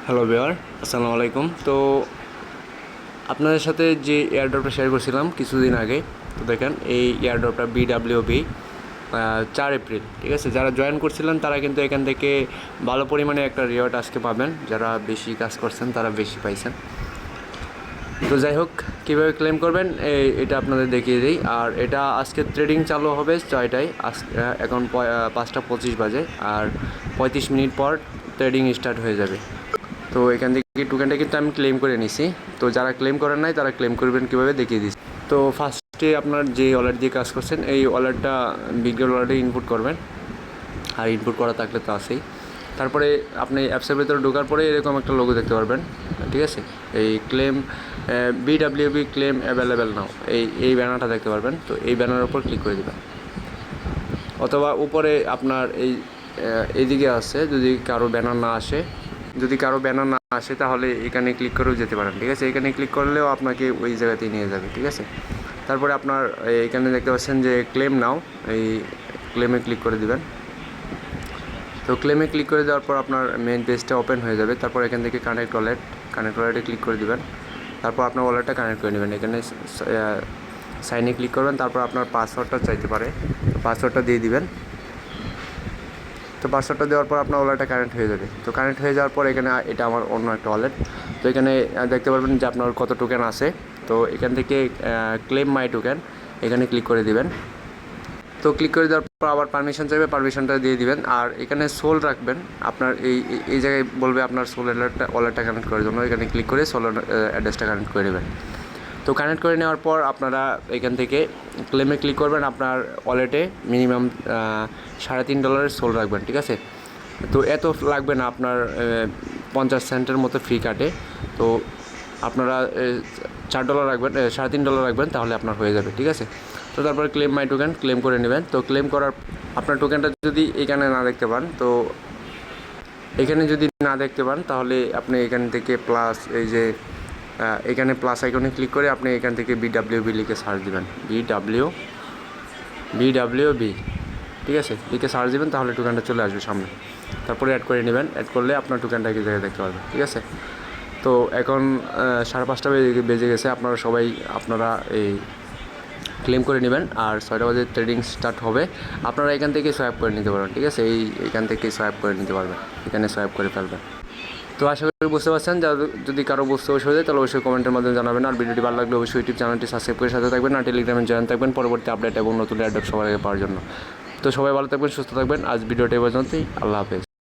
Hello viewer, আসসালামু আলাইকুম। তো আপনাদের সাথে যে এয়ারড্রপটা শেয়ার করছিলাম কিছুদিন আগে, তো দেখেন এই এয়ারড্রপটা বিডাব্লিউবি 4 এপ্রিল, ঠিক আছে। যারা জয়েন করছিলেন তারা কিন্তু এখান থেকে ভালো পরিমাণে একটা রিওয়ার্ড আজকে পাবেন। যারা বেশি কাজ করছেন তারা বেশি পাইছেন। তো যাই হোক, কীভাবে ক্লেম করবেন এটা আপনাদের দেখিয়ে দিই। আর এটা আজকে ট্রেডিং চালু হবে 6টায়, এখন 5টা 25 বাজে, আর 35 মিনিট পর ট্রেডিং স্টার্ট হয়ে যাবে। তো এখান থেকে টোকেনটা কিন্তু আমি ক্লেম করে নিছি। তো যারা ক্লেম করেন নাই তারা ক্লেম করবেন কীভাবে দেখিয়ে দিচ্ছি। তো ফার্স্টে আপনার যে ওয়ালেট দিয়ে কাজ করছেন এই ওয়ালেটটা বিগডেল ওয়ালেটে ইনপুট করবেন, আর ইনপুট করা থাকলে তো আছেই। তারপরে আপনি অ্যাপসের ভিতরে ঢোকার পরে এরকম একটা লোগো দেখতে পারবেন, ঠিক আছে। এই ক্লেম বিডাব্লিউবি ক্লেম অ্যাভেলেবেল নাও, এই ব্যানারটা দেখতে পারবেন। তো এই ব্যানারের উপর ক্লিক করে দেবেন, অথবা উপরে আপনার এইদিকে আছে। যদি কারো ব্যানার না আসে তাহলে এখানে ক্লিক করেও যেতে পারেন, ঠিক আছে। এখানে ক্লিক করলেও আপনাকে ওই জায়গাতেই নিয়ে যাবে, ঠিক আছে। তারপরে আপনার এখানে দেখতে পাচ্ছেন যে ক্লেম নাও, এই ক্লেমে ক্লিক করে দিবেন। তো ক্লেমে ক্লিক করে দেওয়ার পর আপনার মেইন পেজটা ওপেন হয়ে যাবে। তারপর এখান থেকে কানেক্ট ওয়ালেটে ক্লিক করে দিবেন। তারপর আপনার ওয়ালেটটা কানেক্ট করে নেবেন। এখানে সাইনে ক্লিক করবেন। তারপর আপনার পাসওয়ার্ডটা চাইতে পারে, পাসওয়ার্ডটা দিয়ে দিবেন। তো পাসওয়ার্ডটা দেওয়ার পর আপনার ওয়ালেটটা কানেক্ট হয়ে যাবে। তো কানেক্ট হয়ে যাওয়ার পর এখানে এটা আমার অন্য একটা ওয়ালেট। তো এখানে দেখতে পারবেন যে আপনার কত টোকেন আছে। তো এখান থেকে ক্লেম মাই টোকেন এখানে ক্লিক করে দিবেন। তো ক্লিক করে দেওয়ার পর আবার পারমিশন চাইবে, পারমিশনটা দিয়ে দিবেন। আর এখানে সোল রাখবেন, আপনার এই জায়গায় বলবে আপনার সোল ওয়ালেটটা কানেক্ট করার জন্য। এখানে ক্লিক করে সোল অ্যাড্রেসটা কানেক্ট করে দেবেন। তো কানেক্ট করে নেওয়ার পর আপনারা এখান থেকে ক্লেমে ক্লিক করবেন। আপনার ওয়ালেটে মিনিমাম $3.5 সোল রাখবেন, ঠিক আছে। তো এত লাগবে না, আপনার 50 সেন্টের মতো ফি কাটে। তো আপনারা $4 রাখবেন, $3.5 রাখবেন, তাহলে আপনার হয়ে যাবে, ঠিক আছে। তো তারপরে ক্লেম মাই টোকেন ক্লেম করে নেবেন। তো ক্লেম করার আপনার টোকেনটা যদি এখানে না দেখতে পান, তো এখানে যদি না দেখতে পান তাহলে আপনি এখান থেকে প্লাস এখানে প্লাস আইকনে ক্লিক করে আপনি এখান থেকে বিডাব্লিউবি লিখে সার্চ দেবেন। বিডাব্লিউবি, ঠিক আছে, লিখে সার্চ দেবেন, তাহলে টোকেনটা চলে আসবে সামনে। তারপরে অ্যাড করে নেবেন। অ্যাড করলে আপনার টোকেনটা কি জায়গায় দেখতে পারবেন, ঠিক আছে। তো এখন 5:30 বেজে গেছে। আপনারা এই ক্লেম করে নেবেন, আর 6টা বাজে ট্রেডিং স্টার্ট হবে। আপনারা এখান থেকে সোয়াইপ করে নিতে পারবেন, ঠিক আছে। এখান থেকে সোয়াইপ করে নিতে পারবেন, এখানে সোয়াইপ করে ফেলবেন। তো আশা করি বুঝতে পারছেন। যদি কারো বুঝতে অসুবিধা হয় তাহলে অবশ্যই কমেন্টের মাধ্যমে জানাবেন। আর ভিডিওটি ভালো লাগলে অবশ্যই ইউটিউব চ্যানেলটি সাবস্ক্রাইব করে সাথে থাকবেন, আর টেলিগ্রামে জয়েন থাকবেন পরবর্তী আপডেট এবং নতুন অ্যাড্রপ সবার আগে পাওয়ার জন্য। তো সবাই ভালো থাকবেন, সুস্থ থাকবেন। আজ ভিডিওটা এই পর্যন্তই। আল্লাহ হাফেজ।